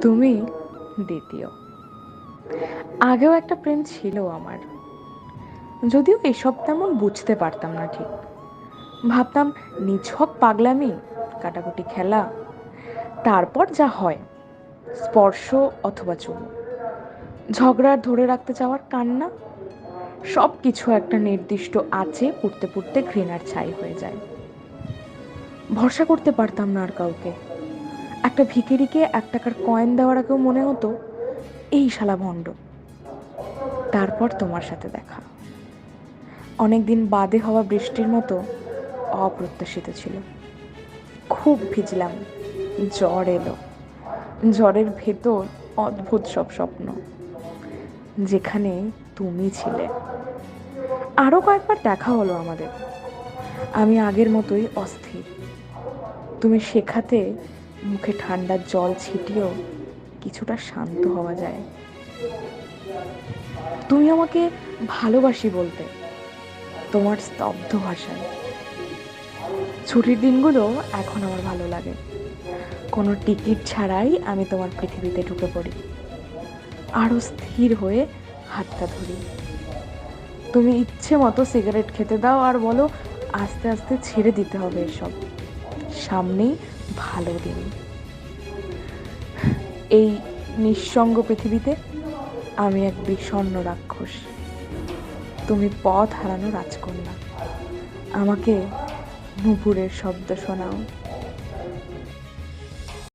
তুমি দ্বিতীয়। আগেও একটা প্রেম ছিল আমার, যদিও এসব তেমন বুঝতে পারতাম না ঠিক। ভাবতাম নিছক পাগলামি, কাটাকুটি খেলা, তারপর যা হয় স্পর্শ অথবা চুমু, ঝগড়ার ধরে রাখতে চাওয়ার কান্না, সব কিছু একটা নির্দিষ্ট আঁচে পুড়তে পুড়তে ঘৃণার ছাই হয়ে যায়। ভরসা করতে পারতাম না আর কাউকে। একটা ভিখিরিকে 1 টাকার কয়েন দেওয়ার আগেও মনে হতো এই শালা ভণ্ড। তারপর তোমার সাথে দেখা, অনেকদিন বাদে হওয়া বৃষ্টির মতো অপ্রত্যাশিত ছিল। খুব ভিজলাম, জ্বর এলো। জ্বরের ভেতর অদ্ভুত সব স্বপ্ন, যেখানে তুমি ছিলে। আরও কয়েকবার দেখা হলো আমাদের। আমি আগের মতোই অস্থির। তুমি শেখাতে মুখে ঠান্ডা জল ছিটিয়েও কিছুটা শান্ত হওয়া যায়। তুমি আমাকে ভালোবাসি বলতে, তোমার স্তব্ধ ভাষায়। ছুটির দিনগুলো এখন আমার ভালো লাগে। কোনো টিকিট ছাড়াই আমি তোমার পৃথিবীতে ঢুকে পড়ি, আরও স্থির হয়ে হাতটা ধরি। তুমি ইচ্ছে মতো সিগারেট খেতে দাও আর বলো আস্তে আস্তে ছেড়ে দিতে হবে এসব, সামনেই ভালো দিন। এই নিঃসঙ্গ পৃথিবীতে আমি এক বিষণ্ণ রাক্ষস, তুমি পথ হারানো রাজকন্যা। আমাকে নুপুরের শব্দ শোনাও।